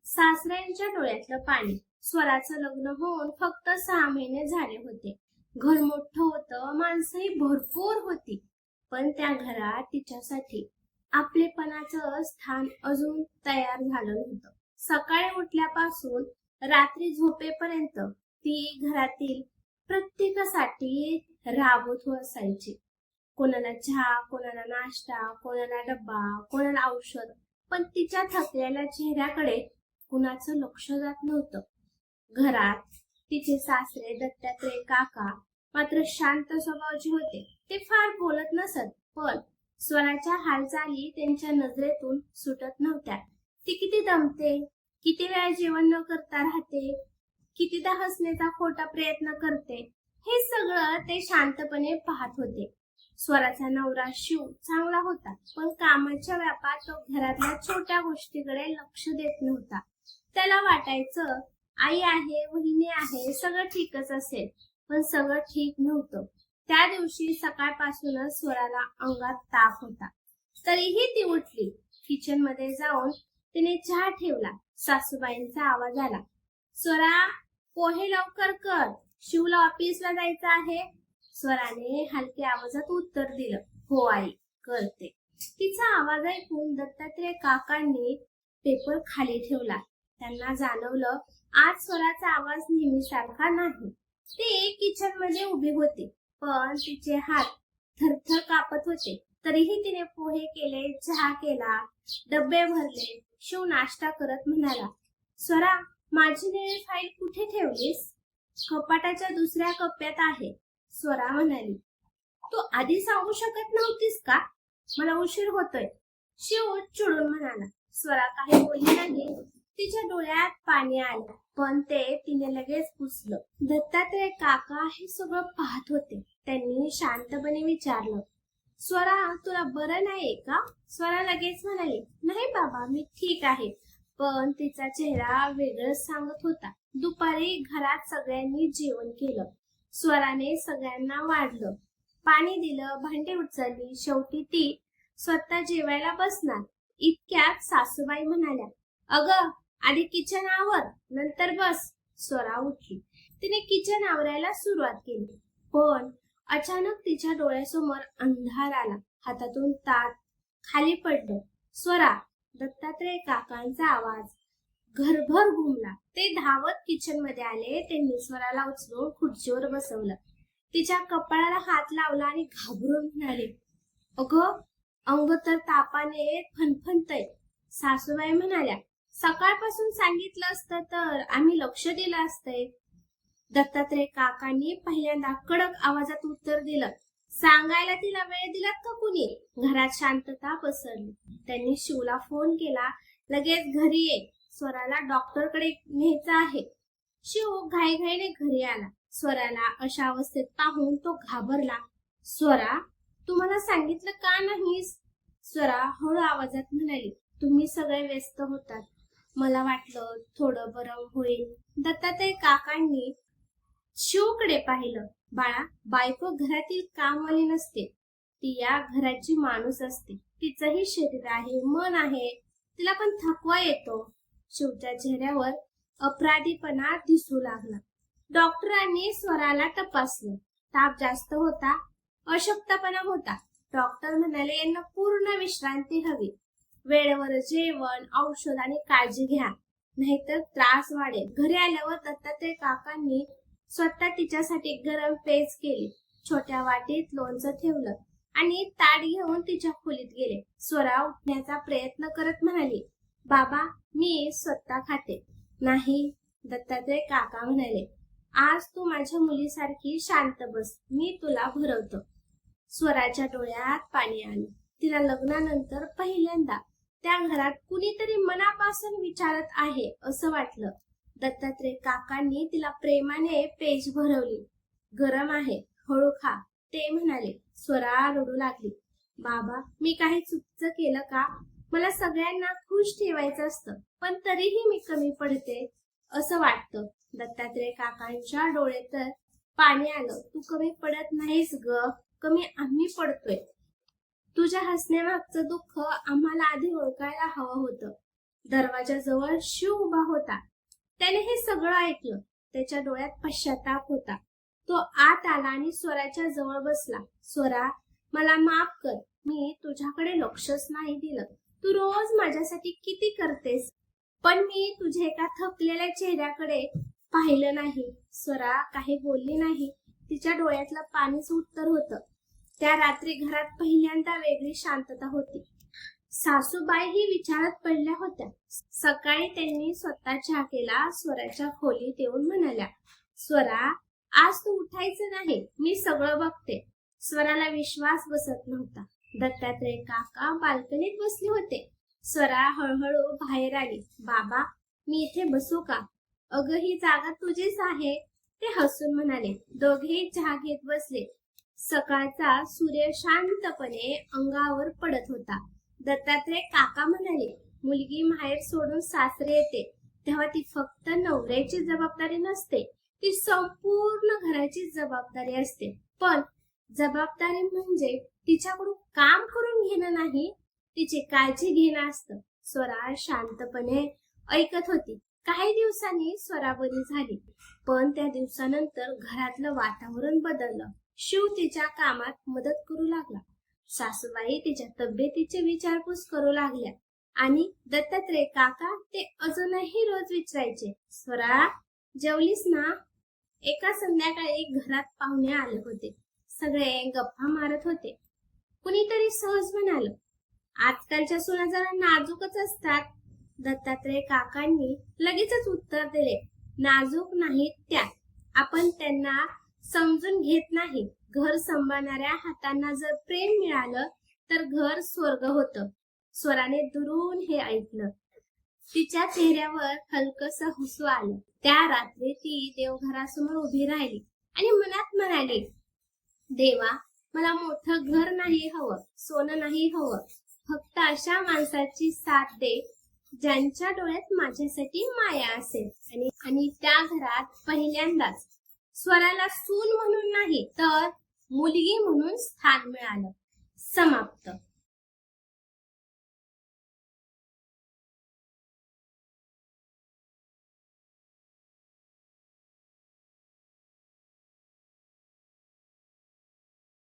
सासऱ्यांच्या डोळ्यातलं पाणी. स्वराचं लग्न होऊन फक्त 6 महिने झाले होते. घर मोठं होतं, माणसंही भरपूर होती, पण त्या घरात तिच्यासाठी आपलेपणाचं स्थान अजून तयार झालं नव्हतं. सकाळी उठल्यापासून रात्री झोपेपर्यंत ती घरातील प्रत्येकासाठी राबवत असायची. कोणाला चहा, कोणाला नाश्ता, कोणाला डब्बा, कोणाला औषध, पण तिच्या थकलेल्या चेहऱ्याकडे कुणाचं लक्ष जात नव्हतं. घरात तिचे सासरे दत्तात्रय काका मात्र शांत स्वभावाचे होते. ते फार बोलत नसत, पण स्वराच्या हालचाली त्यांच्या नजरेतून सुटत नव्हत्या. ती किती दमते, किती वेळा जेवण न करता राहते, कितीदा हसण्याचा खोटा प्रयत्न करते, हे सगळं ते शांतपणे पाहत होते. स्वराचा नवरा शिव चांगला होता, पण कामाच्या व्यापात तो घरातल्या छोट्या गोष्टीकडे लक्ष देत नव्हता. त्याला वाटायचं आई आहे, वहिनी आहे, सगळं ठीकच असेल, पण सगळं ठीक नव्हतं. त्या दिवशी सकाळपासूनच स्वराला अंगात ताप होता. तरीही ती उठली. किचन मध्ये जाऊन तिने चहा ठेवला. सासूबाईंचा आवाज आला, स्वरा, पोहे लवकर कर, शिवला ऑफिसला जायचं आहे. स्वराने हलक्या आवाजात उत्तर दिलं, हो आई, करते. तिचा आवाज ऐकून दत्तात्रय काकांनी पेपर खाली ठेवला. त्यांना जाणवलं आज स्वराचा आवाज नेहमीसारखा नाही. ते किचन मध्ये उभे होते, पण तिचे हात थरथर कापत होते. तरीही तिने पोहे केले, चहा केला, डब्बे भरले. शिव नाश्ता करत म्हणाला, स्वरा, माझी नवी फाईल कुठे ठेवलीस? कपाटाच्या दुसऱ्या कप्प्यात आहे. स्वरा म्हणाली, तू आधी सांगू शकत नव्हतीस का? मला उशीर होतोय. शिव चिडून म्हणाला. स्वरा काही बोलली नाही. तिच्या डोळ्यात पाणी आलं, पण ते तिने लगेच पुसलं. दत्तात्रय काका हे सगळं पाहत होते. त्यांनी शांतपणे विचारलं, स्वरा, तुला बरं नाहीये का? स्वरा लगेच म्हणाली, नाही बाबा, मी ठीक आहे. पण तिचा चेहरा वेगळंच सांगत होता. दुपारी घरात सगळ्यांनी जेवण केलं. स्वराने सगळ्यांना वाढलं, पाणी दिलं, भांडी उचलली. शेवटी ती स्वतः जेवायला बसणार. इतक्यात सासूबाई म्हणाल्या, अगं, आधी किचन आवर, नंतर बस. स्वरा उठली. तिने किचन आवरायला सुरुवात केली, पण अचानक तिच्या डोळ्यासमोर अंधार आला. हातातून ताट खाली पडलं. स्वरा, दत्तात्रय काकांचा आवाज घरभर घुमला. ते धावत किचन मध्ये आले. त्यांनी स्वराला उचलून खुर्चीवर बसवलं. तिच्या कपाळाला हात लावला आणि घाबरून म्हणाले, अगं, अंग तर तापाने फणफणतय. सासूबाई म्हणाल्या, सकाळपासून सांगितलं असतं तर आम्ही लक्ष दिलं असतंय. दत्तात्रय काकांनी पहिल्यांदा कडक आवाजात उत्तर दिलं, सांगायला तिला वेळ दिलात का कुणी? घरात शांतता पसरली. त्यांनी शिवला फोन केला, लगेच घरी ये, स्वराला डॉक्टरकडे न्यायचं आहे. शिव घाईघाईने घरी आला. स्वराला अशा अवस्थेत पाहून तो घाबरला. स्वरा, तुम्हाला सांगितलं का नाहीस? स्वरा हळू आवाजात म्हणाली, तुम्ही सगळे व्यस्त होतात, मला वाटलं थोडं बरं होईल. दत्तात्रय काकांनी शिवकडे पाहिलं. बाळा, बायको घरातील कामवाली नसते, ती या घराची माणूस असते. तिचंही शरीर आहे, मन आहे, तिला पण थकवा येतो. शिवच्या चेहऱ्यावर अपराधीपणा दिसू लागला. डॉक्टरांनी स्वराला तपासलं. ताप जास्त होता, अशक्तपणा होता. डॉक्टर म्हणाले, यांना पूर्ण विश्रांती हवी. वेळेवर जेवण, औषध आणि काळजी घ्या, नाहीतर त्रास वाढेल. घरी आल्यावर दत्तात्रय काकांनी स्वतः तिच्यासाठी गरम पेज केली. छोट्या वाटीत लोणचं ठेवलं आणि ताट घेऊन तिच्या खोलीत गेले. स्वरा उठण्याचा प्रयत्न करत म्हणाली, बाबा, मी स्वतः खाते. नाही, दत्तात्रय काका म्हणाले, आज तू माझ्या मुलीसारखी शांत बस, मी तुला भरवतो. स्वराच्या डोळ्यात पाणी आलं. तिला लग्नानंतर पहिल्यांदा त्या घरात कुणीतरी मनापासून विचारत आहे असं वाटलं. दत्तात्रय काकांनी तिला प्रेमाने पेज भरवली. गरम आहे, हळू खा, ते म्हणाले. स्वरा रडू लागली, बाबा, मी काही चुकीचं केलं का? मला सगळ्यांना खुश ठेवायचं असतं, पण तरीही मी कमी पडते असं वाटतं. दत्तात्रय काकांच्या डोळे तर पाणी आलं. तू कमी पडत नाहीस ग, कमी आम्ही पडतोय. तुझ्या हसण्यामागचं दुःख आम्हाला आधी ओळखायला हवं होतं. दरवाजाजवळ शिव उभा होता. त्याने हे सगळं ऐकलं. त्याच्या डोळ्यात पश्चाताप होता. तो आत आला आणि स्वराच्या जवळ बसला. स्वरा, मला माफ कर. मी तुझ्याकडे लक्षच नाही दिलं. तू रोज माझ्यासाठी किती करतेस, पण मी तुझ्या एका थकलेल्या चेहऱ्याकडे पाहिलं नाही. स्वरा काही बोलली नाही. तिच्या डोळ्यातलं पाणीच उत्तर होतं. त्या रात्री घरात पहिल्यांदा वेगळी शांतता होती. सासूबाईही विचारात पडल्या होत्या. सकाळी त्यांनी स्वतः चहा केला. स्वराच्या खोलीत येऊन म्हणाल्या, स्वरा, आज तू उठायचं नाही, मी सगळं बघते. स्वराला विश्वास बसत नव्हता. दत्तात्रय काका बाल्कनीत बसले होते. स्वरा हळूहळू बाहेर आली. बाबा, मी इथे बसू का? अगं, ही जागा तुझीच आहे, ते हसून म्हणाले. दोघेही चहा घेत बसले. सकाळचा सूर्य शांतपणे अंगावर पडत होता. दत्तात्रय काका म्हणाले, मुलगी माहेर सोडून सासरे येते तेव्हा ती फक्त नवऱ्याची जबाबदारी नसते, ती संपूर्ण घराची जबाबदारी असते. पण जबाबदारी म्हणजे तिच्याकडून काम करून घेणं नाही, तिची काळजी घेणं असतं. स्वरा शांतपणे ऐकत होती. काही दिवसांनी स्वरा बरी झाली, पण त्या दिवसानंतर घरातलं वातावरण बदललं. शिव तिच्या कामात मदत करू लागला. सासूबाई तिच्या तब्येतीची विचारपूस करू लागल्या आणि दत्तात्रय काका ते अजूनही रोज विचारायचे, स्वरा, जेवलीस ना? एका संध्याकाळी घरात पाहुणे आले होते. सगळे गप्पा मारत होते. कुणीतरी सहज म्हणाल, आजकालच्या सुना जरा नाजूकच असतात. दत्तात्रय काकांनी लगेचच उत्तर दिले, नाजूक नाहीत त्या, आपण त्यांना समजून घेत नाही. घर सांभाळणाऱ्या हातांना जर प्रेम मिळालं तर घर स्वर्ग होतं. स्वराने दुरून हे ऐकलं. तिच्या चेहऱ्यावर हलकसं हसू आलं. त्या रात्री ती देवघरासमोर उभी राहिली आणि मनात म्हणाली, देवा, मला मोठं घर नाही हवं, सोनं नाही हवं, फक्त अशा माणसाची साथ दे ज्यांच्या डोळ्यात माझ्यासाठी माया असेल. आणि त्या घरात पहिल्यांदाच स्वराला सून म्हणून नाही तर मुलगी म्हणून स्थान मिळालं. समाप्त.